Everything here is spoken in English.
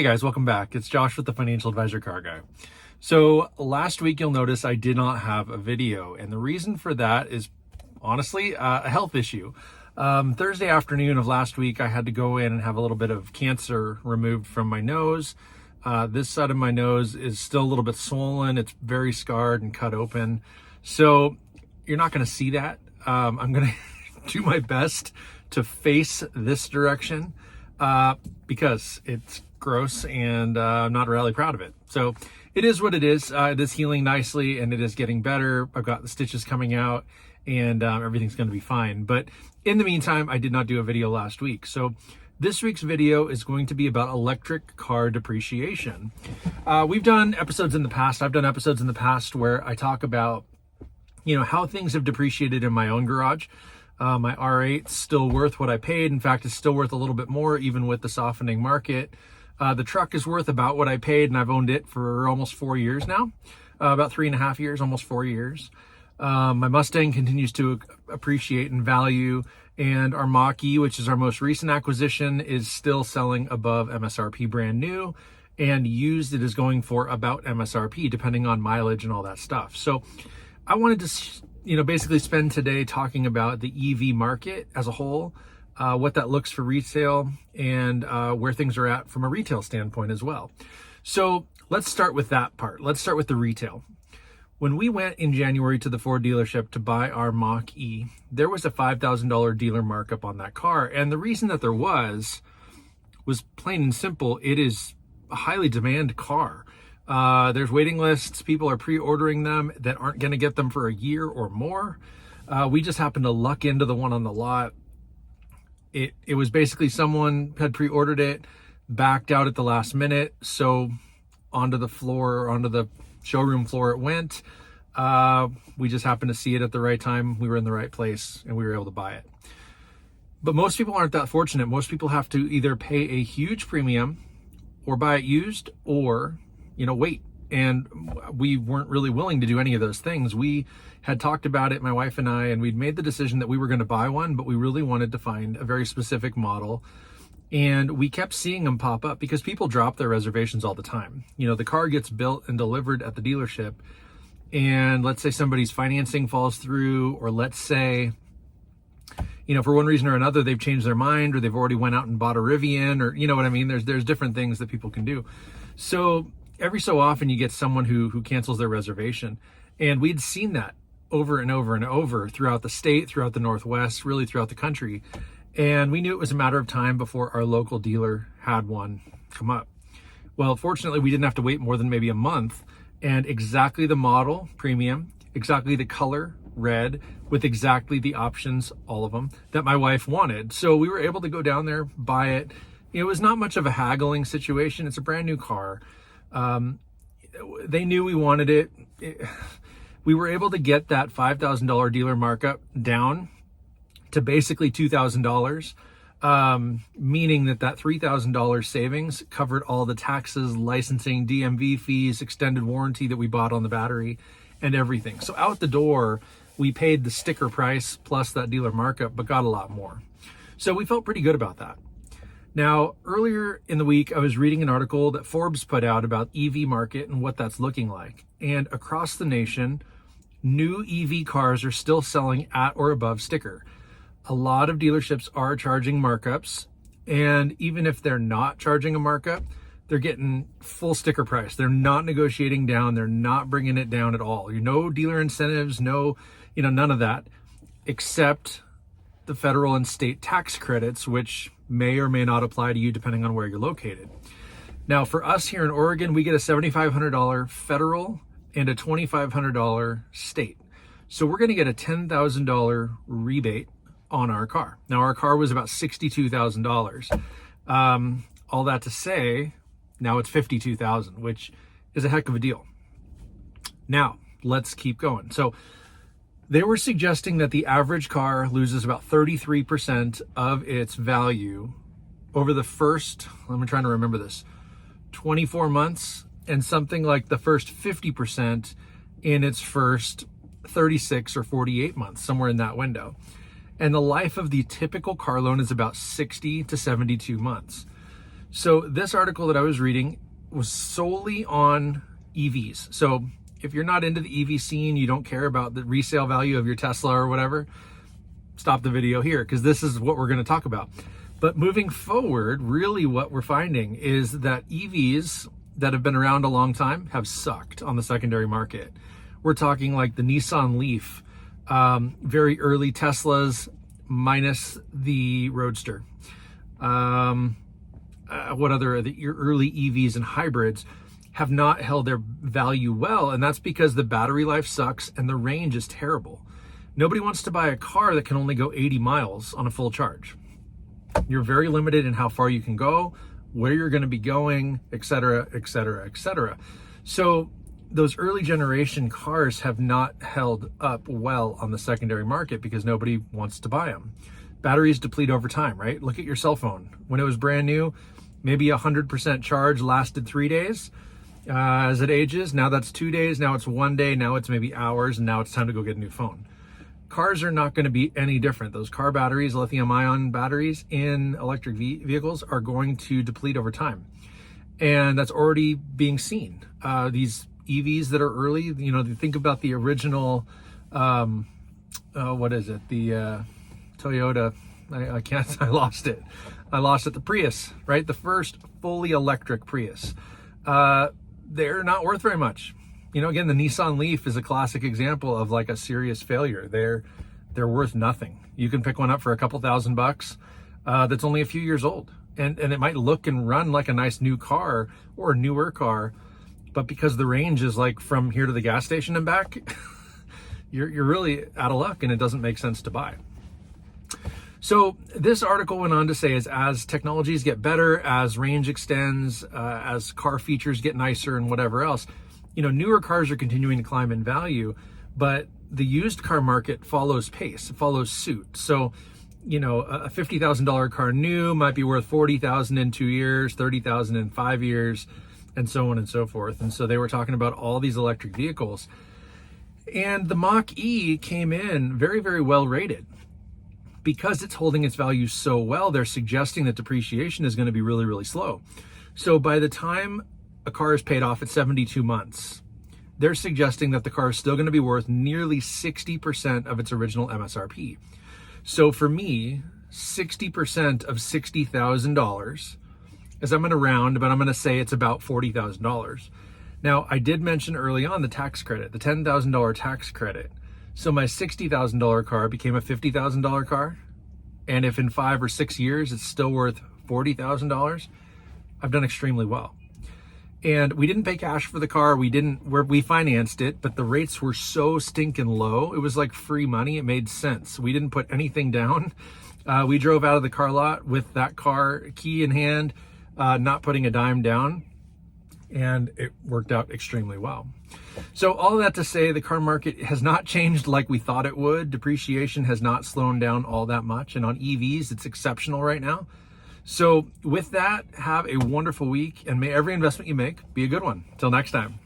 Hey guys, welcome back. It's Josh with the Financial Advisor Car Guy. So last week you'll notice I did not have a video, and the reason for that is honestly a health issue. Thursday afternoon of last week I had to go in and have a little bit of cancer removed from my nose. This side of my nose is still a little bit swollen. It's very scarred and cut open. So you're not going to see that. I'm going to do my best to face this direction because it's gross and I'm not really proud of it. So it is what it is. It is healing nicely and it is getting better. I've got the stitches coming out and everything's going to be fine. But in the meantime, I did not do a video last week. So this week's video is going to be about electric car depreciation. We've done episodes in the past. I've done episodes in the past where I talk about, how things have depreciated in my own garage. My R8's still worth what I paid. In fact, it's still worth a little bit more, even with the softening market. The truck is worth about what I paid, and I've owned it for almost 4 years now, about 3.5 years, almost 4 years. My Mustang continues to appreciate in value, and our Mach-E, which is our most recent acquisition, is still selling above MSRP brand new, and used it is going for about MSRP, depending on mileage and all that stuff. So I wanted to, basically spend today talking about the EV market as a whole, what that looks for resale, and where things are at from a retail standpoint as well. So let's start with that part. Let's start with the retail. When we went in January to the Ford dealership to buy our Mach-E, there was a $5,000 dealer markup on that car. And the reason that there was plain and simple. It is a highly demanded car. There's waiting lists. People are pre-ordering them that aren't going to get them for a year or more. We just happened to luck into the one on the lot. It was basically someone had pre-ordered it, backed out at the last minute. So onto the showroom floor it went. We just happened to see it at the right time. We were in the right place and we were able to buy it. But most people aren't that fortunate. Most people have to either pay a huge premium or buy it used or wait. And we weren't really willing to do any of those things. We had talked about it, my wife and I, and we'd made the decision that we were going to buy one, but we really wanted to find a very specific model. And we kept seeing them pop up because people drop their reservations all the time. The car gets built and delivered at the dealership, and let's say somebody's financing falls through, or let's say, for one reason or another, they've changed their mind, or they've already went out and bought a Rivian, or you know what I mean? There's different things that people can do. So every so often you get someone who cancels their reservation. And we'd seen that over and over and over throughout the state, throughout the Northwest, really throughout the country. And we knew it was a matter of time before our local dealer had one come up. Well, fortunately, we didn't have to wait more than maybe a month. And exactly the model, premium, exactly the color, red, with exactly the options, all of them, that my wife wanted. So we were able to go down there, buy it. It was not much of a haggling situation. It's a brand new car. They knew we wanted it. We were able to get that $5,000 dealer markup down to basically $2,000, meaning that $3,000 savings covered all the taxes, licensing, DMV fees, extended warranty that we bought on the battery, and everything. So out the door, we paid the sticker price plus that dealer markup, but got a lot more. So we felt pretty good about that. Now, earlier in the week, I was reading an article that Forbes put out about EV market and what that's looking like. And across the nation, new EV cars are still selling at or above sticker. A lot of dealerships are charging markups. And even if they're not charging a markup, they're getting full sticker price. They're not negotiating down. They're not bringing it down at all. No dealer incentives, none of that, except the federal and state tax credits, which may or may not apply to you depending on where you're located. Now, for us here in Oregon, we get a $7,500 federal and a $2,500 state. So we're going to get a $10,000 rebate on our car. Now, our car was about $62,000. All that to say, now it's $52,000, which is a heck of a deal. Now, let's keep going. So they were suggesting that the average car loses about 33% of its value over the first, I'm trying to remember this, 24 months, and something like the first 50% in its first 36 or 48 months, somewhere in that window. And the life of the typical car loan is about 60 to 72 months. So this article that I was reading was solely on EVs. So if you're not into the EV scene, you don't care about the resale value of your Tesla or whatever, stop the video here, because this is what we're going to talk about. But moving forward, really what we're finding is that EVs that have been around a long time have sucked on the secondary market. We're talking like the Nissan Leaf, very early Teslas minus the Roadster. What other the early EVs and hybrids have not held their value well, and that's because the battery life sucks and the range is terrible. Nobody wants to buy a car that can only go 80 miles on a full charge. You're very limited in how far you can go, where you're going to be going, etc., etc., etc. So those early generation cars have not held up well on the secondary market because nobody wants to buy them. Batteries deplete over time, right? Look at your cell phone. When it was brand new, maybe 100% charge lasted 3 days. As it ages, now that's 2 days, now it's 1 day, now it's maybe hours, and now it's time to go get a new phone. Cars are not going to be any different. Those car batteries, lithium-ion batteries in electric vehicles are going to deplete over time. And that's already being seen. These EVs that are early, you know, think about the original, what is it? The Toyota, I lost it. The Prius, right? The first fully electric Prius. They're not worth very much. You know, again, the Nissan Leaf is a classic example of like a serious failure. They're worth nothing. You can pick one up for a couple $1,000 that's only a few years old. And it might look and run like a nice new car or a newer car, but because the range is like from here to the gas station and back, you're really out of luck and it doesn't make sense to buy. So this article went on to say is as technologies get better, as range extends, as car features get nicer and whatever else, you know, newer cars are continuing to climb in value, but the used car market follows pace, follows suit. So, you know, a $50,000 car new might be worth $40,000 in 2 years, $30,000 in 5 years, and so on and so forth. And so they were talking about all these electric vehicles. And the Mach-E came in very, very well rated. Because it's holding its value so well, they're suggesting that depreciation is going to be really, really slow. So by the time a car is paid off at 72 months, they're suggesting that the car is still going to be worth nearly 60% of its original MSRP. So for me, 60% of $60,000, as I'm going to round, but I'm going to say it's about $40,000. Now, I did mention early on the tax credit, the $10,000 tax credit. So my $60,000 car became a $50,000 car. And if in 5 or 6 years, it's still worth $40,000, I've done extremely well. And we didn't pay cash for the car. We financed it, but the rates were so stinking low. It was like free money. It made sense. We didn't put anything down. We drove out of the car lot with that car key in hand, not putting a dime down. And it worked out extremely well. So all that to say, the car market has not changed like we thought it would. Depreciation has not slowed down all that much. And on EVs, it's exceptional right now. So with that, have a wonderful week, and may every investment you make be a good one. Till next time.